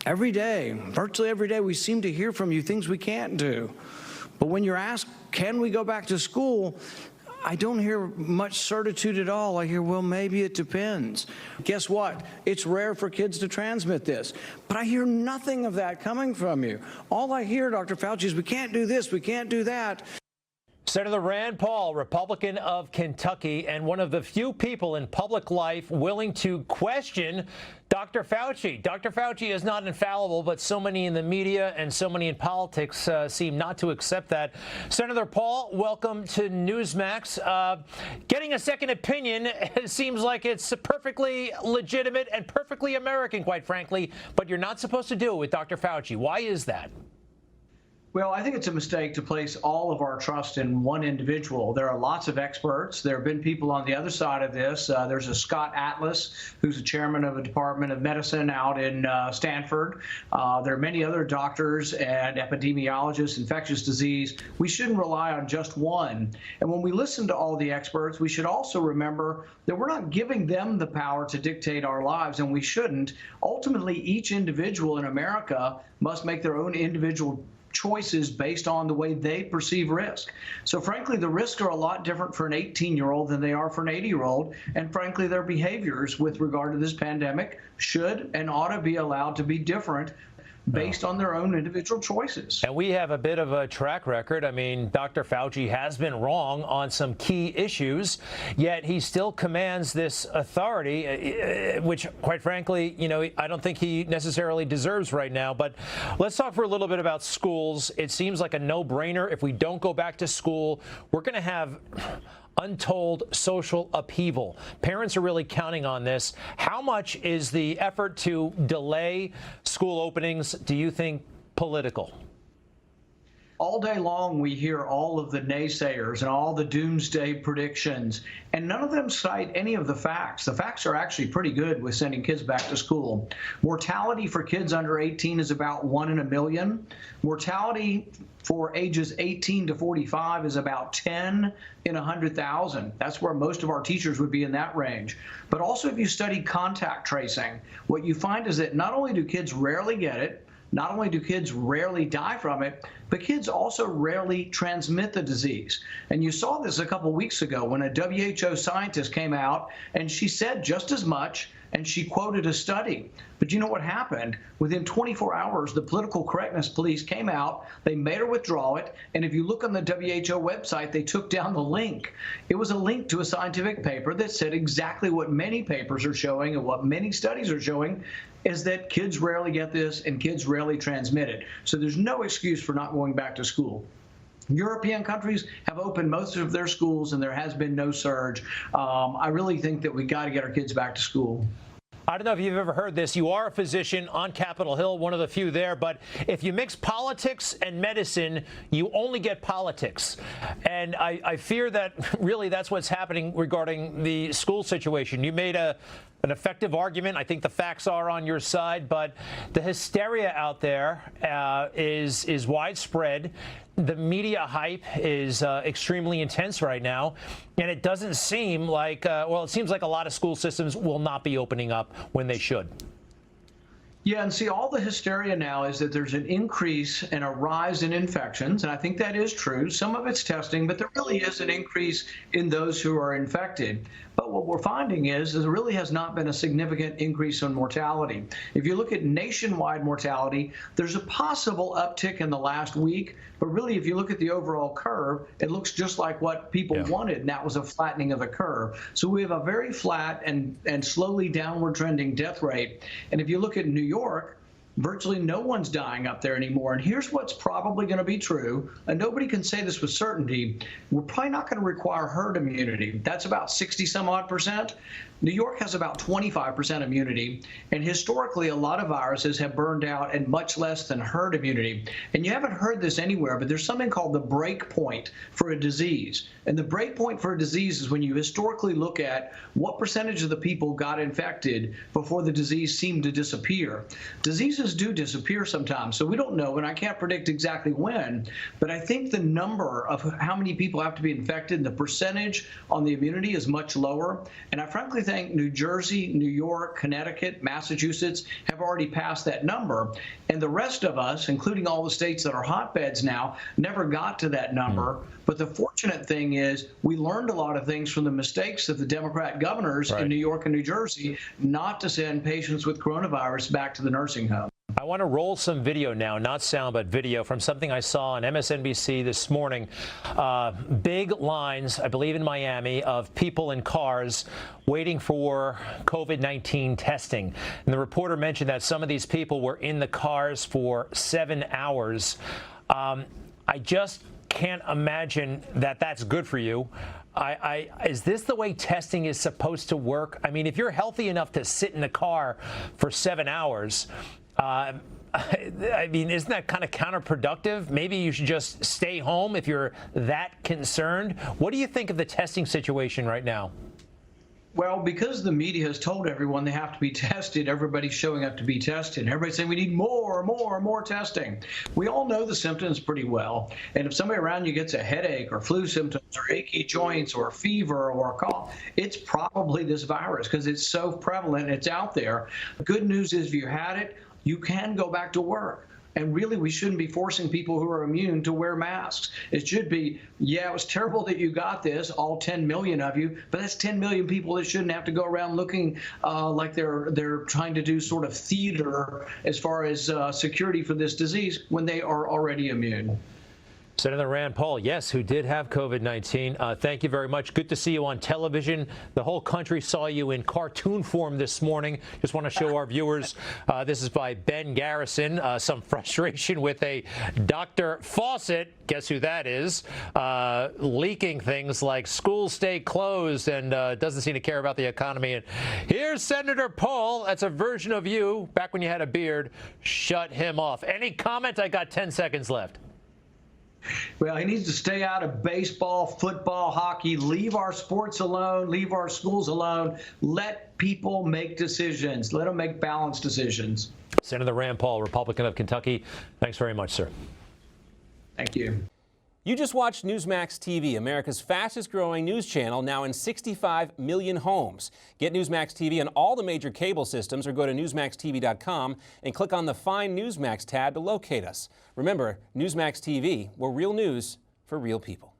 Every day, virtually every day, we seem to hear from you things we can't do. But when you're asked, can we go back to school? I don't hear much certitude at all. I hear, well, maybe it depends. Guess what? It's rare for kids to transmit this. But I hear nothing of that coming from you. All I hear, Dr. Fauci, is we can't do this, we can't do that. Senator Rand Paul, Republican of Kentucky, and one of the few people in public life willing to question Dr. Fauci. Dr. Fauci is not infallible, but so many in the media and so many in politics seem not to accept that. Senator Paul, welcome to Newsmax. Getting a second opinion seems like it's perfectly legitimate and perfectly American, quite frankly, but you're not supposed to do it with Dr. Fauci. Why is that? Well, I think it's a mistake to place all of our trust in one individual. There are lots of experts. There have been people on the other side of this. There's a Scott Atlas, who's the chairman of a Department of Medicine out in Stanford. There are many other doctors and epidemiologists, infectious disease. We shouldn't rely on just one. And when we listen to all the experts, we should also remember that we're not giving them the power to dictate our lives, and we shouldn't. Ultimately, each individual in America must make their own individual choices based on the way they perceive risk. So frankly, the risks are a lot different for an 18-year-old than they are for an 80-year-old. And frankly, their behaviors with regard to this pandemic should and ought to be allowed to be different based on their own individual choices. And we have a bit of a track record. I mean, Dr. Fauci has been wrong on some key issues, yet he still commands this authority, which, quite frankly, you know, I don't think he necessarily deserves right now. But let's talk for a little bit about schools. It seems like a no-brainer. If we don't go back to school, we're going to have untold social upheaval. Parents are really counting on this. How much is the effort to delay school openings, do you think, political? All day long, we hear all of the naysayers and all the doomsday predictions, and none of them cite any of the facts. The facts are actually pretty good with sending kids back to school. Mortality for kids under 18 is about 1 in a million. Mortality for ages 18 to 45 is about 10 in 100,000. That's where most of our teachers would be in that range. But also, if you study contact tracing, what you find is that not only do kids rarely get it, not only do kids rarely die from it, but kids also rarely transmit the disease. And you saw this a couple weeks ago when a WHO scientist came out and she said just as much, and she quoted a study. But you know what happened? Within 24 hours, the political correctness police came out, they made her withdraw it, and if you look on the WHO website, they took down the link. It was a link to a scientific paper that said exactly what many papers are showing and what many studies are showing, is that kids rarely get this and kids rarely transmit it. So there's no excuse for not going back to school. European countries have opened most of their schools, and there has been no surge. I really think that we got to get our kids back to school. I don't know if you've ever heard this. You are a physician on Capitol Hill, one of the few there. But if you mix politics and medicine, you only get politics. And I fear that really that's what's happening regarding the school situation. You made an effective argument. I think the facts are on your side, but the hysteria out there is widespread. The media hype is extremely intense right now, and it doesn't seem like, well, it seems like a lot of school systems will not be opening up when they should. Yeah, and see, all the hysteria now is that there's an increase and a rise in infections, and I think that is true. Some of it's testing, but there really is an increase in those who are infected. But what we're finding is there really has not been a significant increase in mortality. If you look at nationwide mortality, there's a possible uptick in the last week, but really if you look at the overall curve, it looks just like what people wanted, and that was a flattening of the curve. So we have a very flat and slowly downward trending death rate. And if you look at New York, virtually no one's dying up there anymore. And here's what's probably going to be true, and nobody can say this with certainty. We're probably not going to require herd immunity. That's about 60-some-odd%. New York has about 25% immunity, and historically a lot of viruses have burned out at much less than herd immunity. And you haven't heard this anywhere, but there's something called the break point for a disease. And the break point for a disease is when you historically look at what percentage of the people got infected before the disease seemed to disappear. Diseases do disappear sometimes, so we don't know, and I can't predict exactly when, but I think the number of how many people have to be infected and the percentage on the immunity is much lower. And I frankly think everything. New Jersey, New York, Connecticut, Massachusetts have already passed that number. And the rest of us, including all the states that are hotbeds now, never got to that number. But the fortunate thing is we learned a lot of things from the mistakes of the Democrat governors in New York and New Jersey not to send patients with coronavirus back to the nursing home. I want to roll some video now, not sound, but video from something I saw on MSNBC this morning. Big lines, I believe in Miami, of people in cars waiting for COVID-19 testing. And the reporter mentioned that some of these people were in the cars for 7 hours. I just can't imagine that that's good for you. Is this the way testing is supposed to work? I mean, if you're healthy enough to sit in the car for 7 hours, I mean, isn't that kind of counterproductive? Maybe you should just stay home if you're that concerned. What do you think of the testing situation right now? Well, because the media has told everyone they have to be tested, everybody's showing up to be tested. Everybody's saying we need more testing. We all know the symptoms pretty well. And if somebody around you gets a headache or flu symptoms or achy joints or a fever or a cough, it's probably this virus because it's so prevalent, it's out there. The good news is if you had it, you can go back to work. And really, we shouldn't be forcing people who are immune to wear masks. It should be, yeah, it was terrible that you got this, all 10 million of you, but that's 10 million people that shouldn't have to go around looking like they're trying to do sort of theater as far as security for this disease when they are already immune. Senator Rand Paul, yes, who did have COVID-19. Thank you very much. Good to see you on television. The whole country saw you in cartoon form this morning. Just want to show our viewers, this is by Ben Garrison, some frustration with a Dr. Fauci, guess who that is, leaking things like schools stay closed and doesn't seem to care about the economy. And here's Senator Paul. That's a version of you back when you had a beard. Shut him off. Any comment? I got 10 seconds left. Well, he needs to stay out of baseball, football, hockey, leave our sports alone, leave our schools alone. Let people make decisions. Let them make balanced decisions. Senator Rand Paul, Republican of Kentucky. Thanks very much, sir. Thank you. You just watched Newsmax TV, America's fastest growing news channel, now in 65 million homes. Get Newsmax TV on all the major cable systems or go to NewsmaxTV.com and click on the Find Newsmax tab to locate us. Remember, Newsmax TV, we're real news for real people.